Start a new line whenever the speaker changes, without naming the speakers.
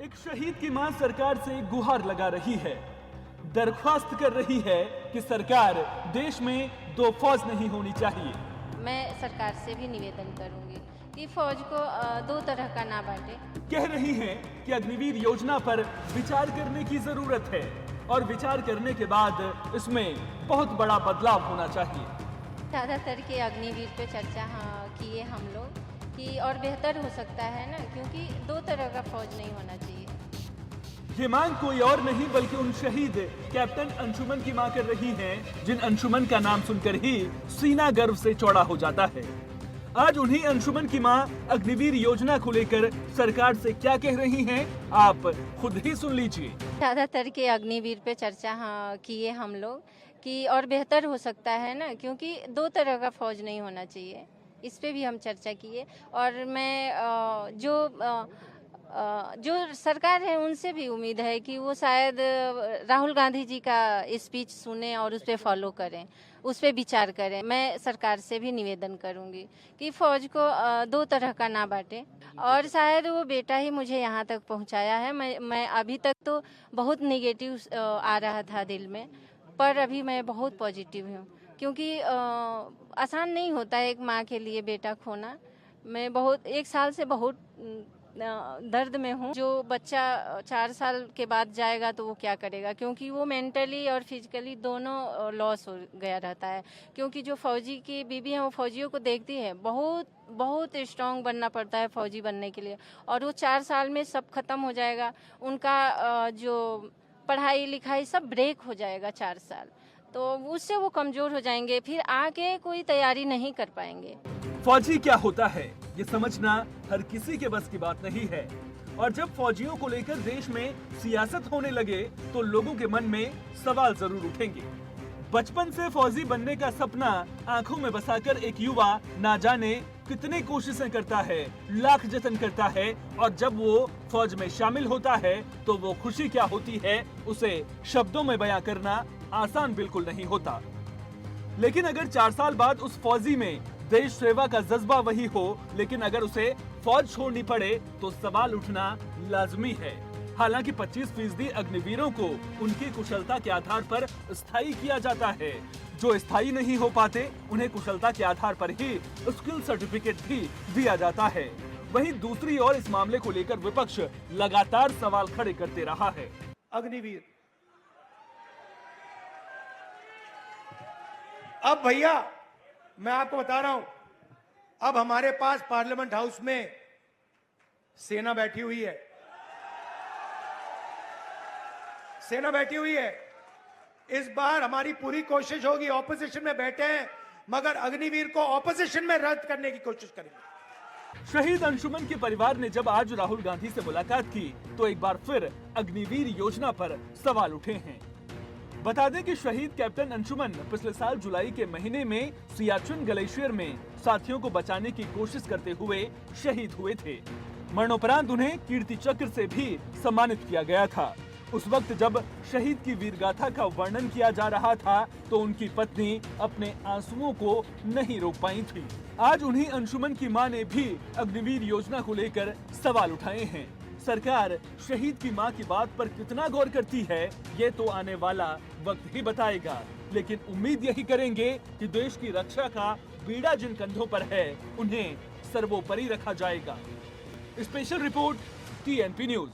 एक शहीद की मां सरकार से गुहार लगा रही है, दरख्वास्त कर रही है कि सरकार देश में दो फौज नहीं होनी चाहिए।
मैं सरकार से भी निवेदन करूंगी कि फौज को दो तरह का ना बांटे।
कह रही हैं कि अग्निवीर योजना पर विचार करने की जरूरत है और विचार करने के बाद इसमें बहुत बड़ा बदलाव होना चाहिए।
ज़्यादातर के अग्निवीर पे चर्चा किए हम लोग कि और बेहतर हो सकता है ना, क्योंकि दो तरह का फौज नहीं होना चाहिए।
ये मांग कोई और नहीं बल्कि उन शहीद कैप्टन अंशुमन की मां कर रही हैं, जिन अंशुमन का नाम सुनकर ही सीना गर्व से चौड़ा हो जाता है। आज उन्हीं अंशुमन की मां अग्निवीर योजना को लेकर सरकार से क्या कह रही हैं, आप खुद ही सुन लीजिए।
ज़्यादातर के अग्निवीर पे चर्चा किए हम लोग कि और बेहतर हो सकता है ना, क्योंकि दो तरह का फौज नहीं होना चाहिए। इस पे भी हम चर्चा किए और मैं जो सरकार है उनसे भी उम्मीद है कि वो शायद राहुल गांधी जी का स्पीच सुने और उस पर फॉलो करें, उस पर विचार करें। मैं सरकार से भी निवेदन करूंगी कि फौज को दो तरह का ना बांटे और शायद वो बेटा ही मुझे यहाँ तक पहुँचाया है। मैं अभी तक तो बहुत नेगेटिव आ रहा था दिल में, पर अभी मैं बहुत पॉजिटिव हूँ, क्योंकि आसान नहीं होता है एक माँ के लिए बेटा खोना। मैं बहुत एक साल से बहुत दर्द में हूँ। जो बच्चा 4 साल के बाद जाएगा तो वो क्या करेगा, क्योंकि वो मेंटली और फिजिकली दोनों लॉस हो गया रहता है। क्योंकि जो फौजी की बीबी है वो फौजियों को देखती है, बहुत स्ट्रांग बनना पड़ता है फौजी बनने के लिए, और वो 4 साल में सब खत्म हो जाएगा। उनका जो पढ़ाई लिखाई सब ब्रेक हो जाएगा 4 साल, तो उससे वो कमजोर हो जाएंगे, फिर आगे कोई तैयारी नहीं कर पाएंगे।
फौजी क्या होता है ये समझना हर किसी के बस की बात नहीं है, और जब फौजियों को लेकर देश में सियासत होने लगे तो लोगों के मन में सवाल जरूर उठेंगे। बचपन से फौजी बनने का सपना आंखों में बसाकर एक युवा ना जाने कितनी कोशिशें करता है, लाख जतन करता है, और जब वो फौज में शामिल होता है तो वो खुशी क्या होती है उसे शब्दों में बयां करना आसान बिल्कुल नहीं होता। लेकिन अगर 4 साल बाद उस फौजी में देश सेवा का जज्बा वही हो, लेकिन अगर उसे फौज छोड़नी पड़े तो सवाल उठना लाजमी है। हालांकि 25% अग्निवीरों को उनकी कुशलता के आधार पर स्थायी किया जाता है। जो स्थायी नहीं हो पाते उन्हें कुशलता के आधार पर ही स्किल सर्टिफिकेट भी दिया जाता है। वहीं दूसरी ओर इस मामले को लेकर विपक्ष लगातार सवाल खड़े करते रहा है।
अग्निवीर अब भैया मैं आपको बता रहा हूं, अब हमारे पास पार्लियामेंट हाउस में सेना बैठी हुई है, सेना बैठी हुई है। इस बार हमारी पूरी कोशिश होगी, ऑपोजिशन में बैठे हैं मगर अग्निवीर को ऑपोजिशन में रद्द करने की कोशिश करेंगे।
शहीद अंशुमन के परिवार ने जब आज राहुल गांधी से मुलाकात की तो एक बार फिर अग्निवीर योजना पर सवाल उठे हैं। बता दें कि शहीद कैप्टन अंशुमन पिछले साल जुलाई के महीने में सियाचिन ग्लेशियर में साथियों को बचाने की कोशिश करते हुए शहीद हुए थे। मरणोपरांत उन्हें कीर्ति चक्र से भी सम्मानित किया गया था। उस वक्त जब शहीद की वीरगाथा का वर्णन किया जा रहा था तो उनकी पत्नी अपने आंसुओं को नहीं रोक पाई थी। आज उन्हीं अंशुमन की मां ने भी अग्निवीर योजना को लेकर सवाल उठाए हैं। सरकार शहीद की मां की बात पर कितना गौर करती है ये तो आने वाला वक्त ही बताएगा, लेकिन उम्मीद यही करेंगे कि देश की रक्षा का बीड़ा जिन कंधों पर है उन्हें सर्वोपरि रखा जाएगा। Special report TNP news.